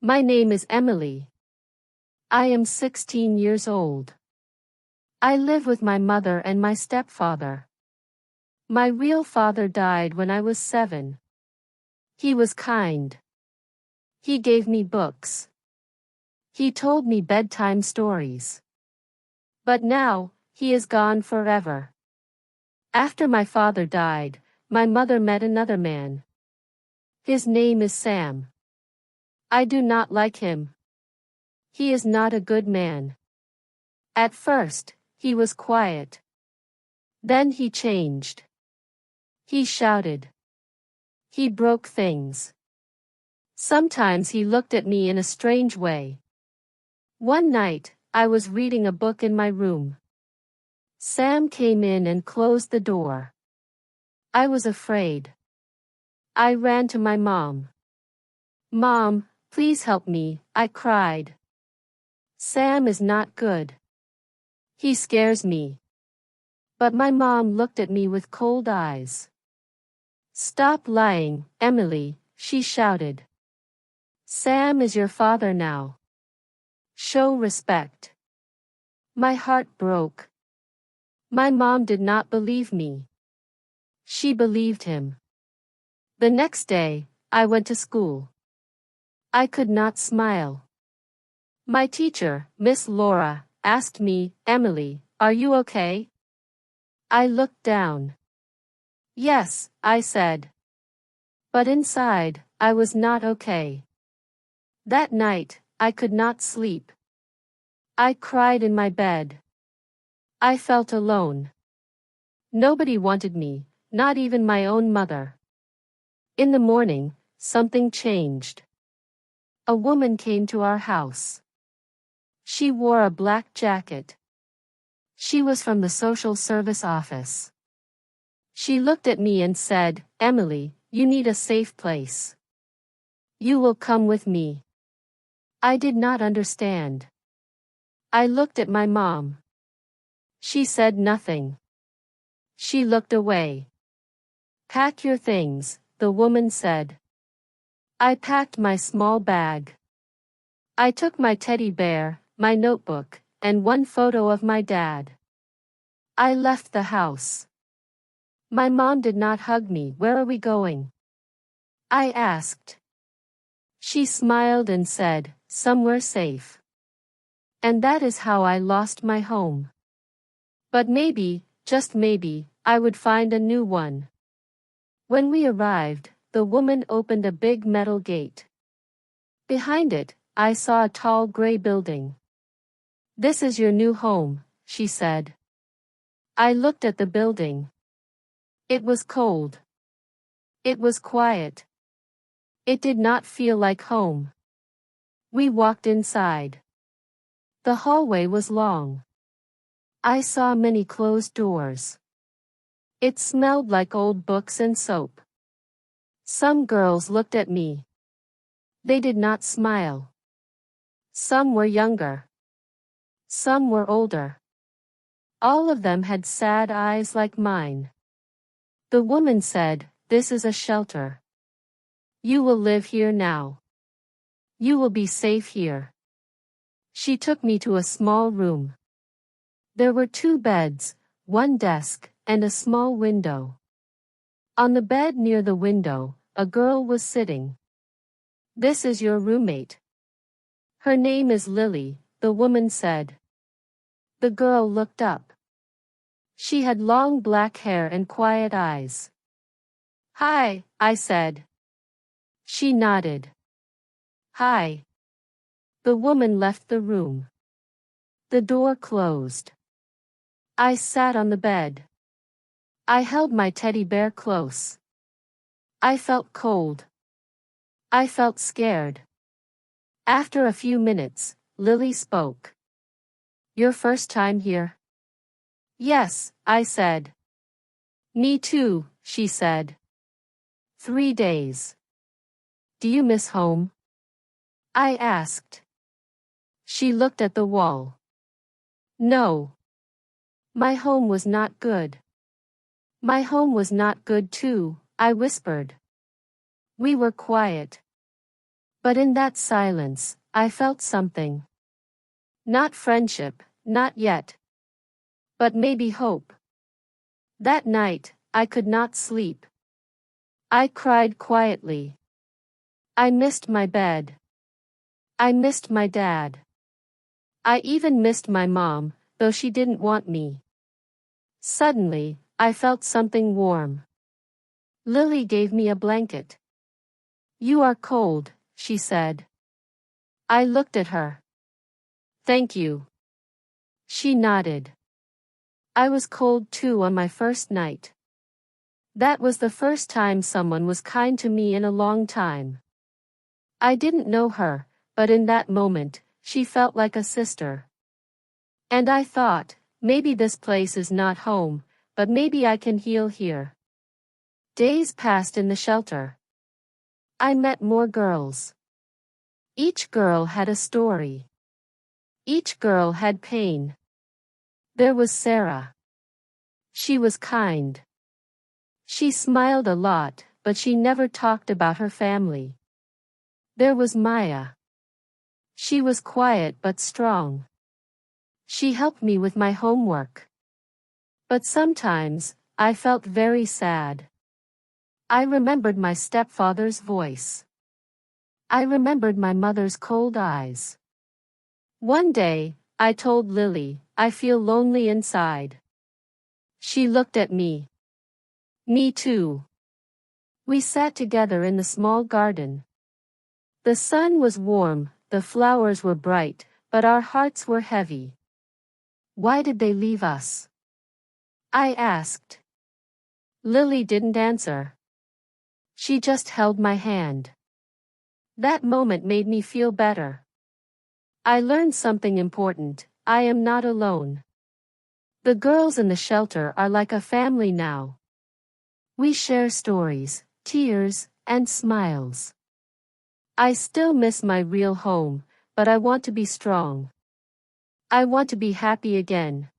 My name is Emily. I am 16 years old. I live with my mother and my stepfather. My real father died when I was 7. He was kind. He gave me books. He told me bedtime stories. But now, he is gone forever. After my father died, my mother met another man. His name is Sam. I do not like him. He is not a good man. At first, he was quiet. Then he changed. He shouted. He broke things. Sometimes he looked at me in a strange way. One night, I was reading a book in my room. Sam came in and closed the door. I was afraid. I ran to my mom. "Mom, please help me," I cried. "Sam is not good. He scares me." But my mom looked at me with cold eyes. "Stop lying, Emily," she shouted. "Sam is your father now. Show respect." My heart broke. My mom did not believe me. She believed him. The next day, I went to school. I could not smile. My teacher, Miss Laura, asked me, "Emily, are you okay?" I looked down. "Yes," I said. But inside, I was not okay. That night, I could not sleep. I cried in my bed. I felt alone. Nobody wanted me, not even my own mother. In the morning, something changed. A woman came to our house. She wore a black jacket. She was from the social service office. She looked at me and said, "Emily, you need a safe place. You will come with me." I did not understand. I looked at my mom. She said nothing. She looked away. "Pack your things," the woman said. I packed my small bag. I took my teddy bear, my notebook, and one photo of my dad. I left the house. My mom did not hug me. "Where are we going?" I asked. She smiled and said, "Somewhere safe." And that is how I lost my home. But maybe, just maybe, I would find a new one. When we arrived, the woman opened a big metal gate. Behind it, I saw a tall gray building. "This is your new home," she said. I looked at the building. It was cold. It was quiet. It did not feel like home. We walked inside. The hallway was long. I saw many closed doors. It smelled like old books and soap. Some girls looked at me. They did not smile. Some were younger. Some were older. All of them had sad eyes like mine. The woman said, "This is a shelter. You will live here now. You will be safe here." She took me to a small room. There were 2 beds, 1 desk, and a small window. On the bed near the window, a girl was sitting. "This is your roommate. Her name is Lily," the woman said. The girl looked up. She had long black hair and quiet eyes. "Hi," I said. She nodded. "Hi." The woman left the room. The door closed. I sat on the bed. I held my teddy bear close. I felt cold. I felt scared. After a few minutes, Lily spoke. "Your first time here?" "Yes," I said. "Me too," she said. 3 days. "Do you miss home?" I asked. She looked at the wall. "No. My home was not good." "My home was not good too," I whispered. We were quiet. But in that silence, I felt something. Not friendship, not yet. But maybe hope. That night, I could not sleep. I cried quietly. I missed my bed. I missed my dad. I even missed my mom, though she didn't want me. Suddenly, I felt something warm. Lily gave me a blanket. "You are cold," she said. I looked at her. "Thank you." She nodded. I was cold too on my first night. That was the first time someone was kind to me in a long time. I didn't know her, but in that moment, she felt like a sister. And I thought, maybe this place is not home, but maybe I can heal here. Days passed in the shelter. I met more girls. Each girl had a story. Each girl had pain. There was Sarah. She was kind. She smiled a lot, but she never talked about her family. There was Maya. She was quiet but strong. She helped me with my homework. But sometimes, I felt very sad. I remembered my stepfather's voice. I remembered my mother's cold eyes. One day, I told Lily, "I feel lonely inside." She looked at me. "Me too." We sat together in the small garden. The sun was warm, the flowers were bright, but our hearts were heavy. Why did they leave us? I asked. Lily didn't answer. She just held my hand. That moment made me feel better. I learned something important. I am not alone. The girls in the shelter are like a family now. We share stories, tears, and smiles. I still miss my real home, but I want to be strong. I want to be happy again.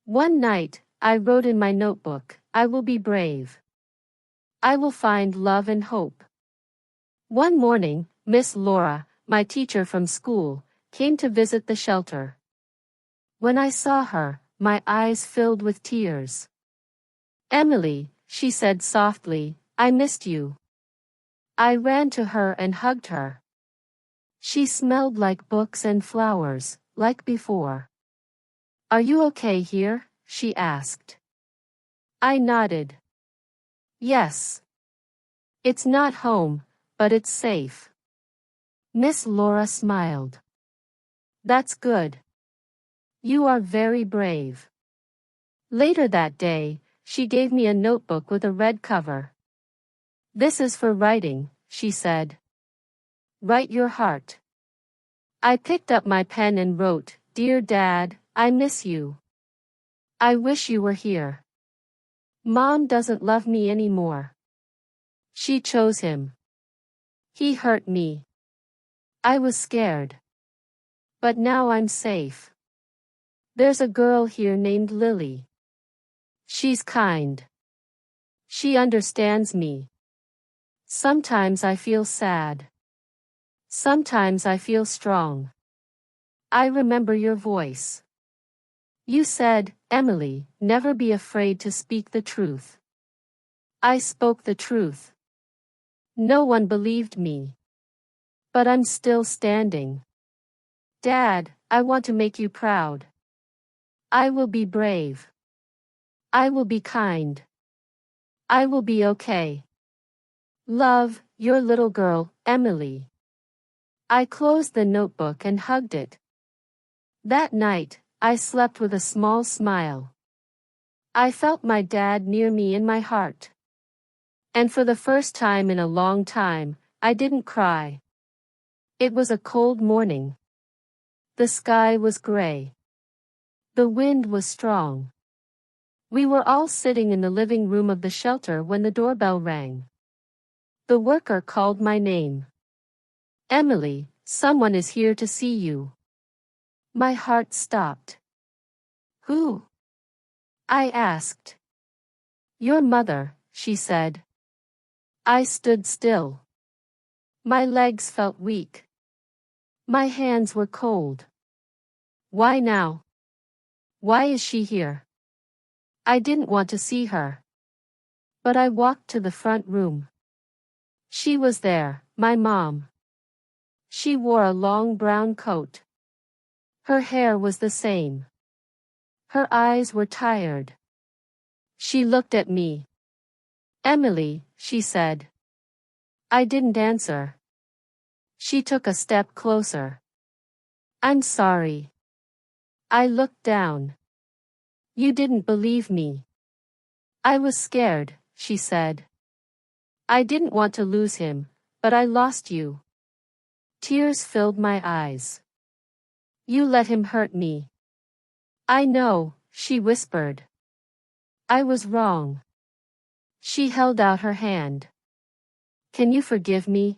One night, I wrote in my notebook, "I will be brave. I will find love and hope." One morning, Miss Laura, my teacher from school, came to visit the shelter. When I saw her, my eyes filled with tears. "Emily," she said softly, "I missed you." I ran to her and hugged her. She smelled like books and flowers, like before. "Are you okay here?" she asked. I nodded. "Yes. It's not home, but it's safe." Miss Laura smiled. "That's good. You are very brave." Later that day, she gave me a notebook with a red cover. "This is for writing," she said. "Write your heart." I picked up my pen and wrote, "Dear Dad, I miss you. I wish you were here. Mom doesn't love me anymore. She chose him. He hurt me. I was scared. But now I'm safe. There's a girl here named Lily. She's kind. She understands me. Sometimes I feel sad. Sometimes I feel strong. I remember your voice. You said, 'Emily, never be afraid to speak the truth.' I spoke the truth. No one believed me. But I'm still standing. Dad, I want to make you proud. I will be brave. I will be kind. I will be okay. Love, your little girl, Emily." I closed the notebook and hugged it. That night, I slept with a small smile. I felt my dad near me in my heart. And for the first time in a long time, I didn't cry. It was a cold morning. The sky was gray. The wind was strong. We were all sitting in the living room of the shelter when the doorbell rang. The worker called my name. "Emily, someone is here to see you." My heart stopped. "Who?" I asked. "Your mother," she said. I stood still. My legs felt weak. My hands were cold. Why now? Why is she here? I didn't want to see her. But I walked to the front room. She was there, my mom. She wore a long brown coat. Her hair was the same. Her eyes were tired. She looked at me. Emily, she said. I didn't answer. She took a step closer. I'm sorry. I looked down. You didn't believe me. I was scared, she said. I didn't want to lose him, but I lost you. Tears filled my eyes. You let him hurt me. I know, she whispered. I was wrong. She held out her hand. Can you forgive me?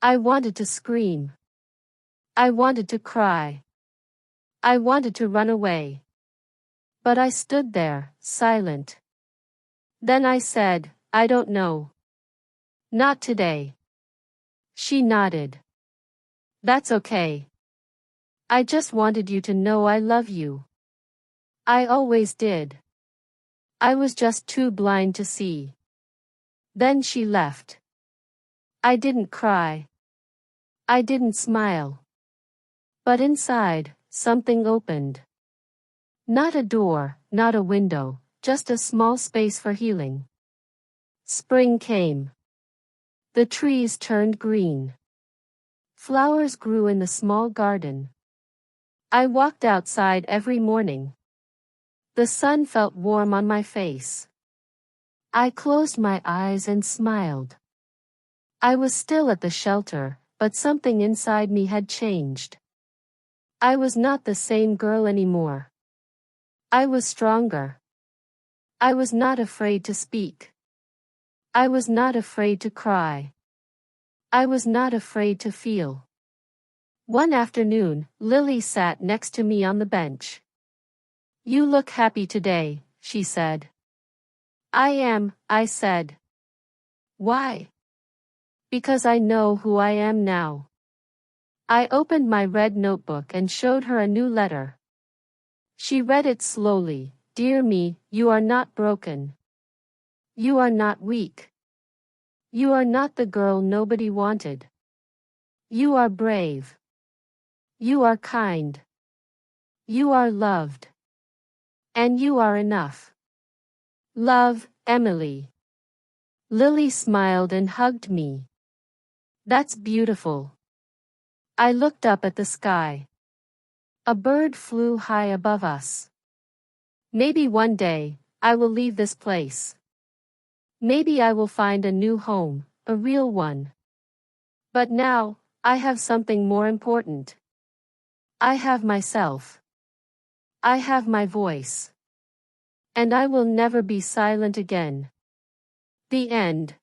I wanted to scream. I wanted to cry. I wanted to run away. But I stood there, silent. Then I said, I don't know. Not today. She nodded. That's okay. I just wanted you to know I love you. I always did. I was just too blind to see. Then she left. I didn't cry. I didn't smile. But inside, something opened. Not a door, not a window, just a small space for healing. Spring came. The trees turned green. Flowers grew in the small garden. I walked outside every morning. The sun felt warm on my face. I closed my eyes and smiled. I was still at the shelter, but something inside me had changed. I was not the same girl anymore. I was stronger. I was not afraid to speak. I was not afraid to cry. I was not afraid to feel. One afternoon, Lily sat next to me on the bench. You look happy today, she said. I am, I said. Why? Because I know who I am now. I opened my red notebook and showed her a new letter. She read it slowly. Dear me, you are not broken. You are not weak. You are not the girl nobody wanted. You are brave. You are kind. You are loved. And you are enough. Love, Emily. Lily smiled and hugged me. That's beautiful. I looked up at the sky. A bird flew high above us. Maybe one day, I will leave this place. Maybe I will find a new home, a real one. But now, I have something more important. I have myself. I have my voice. And I will never be silent again. The end.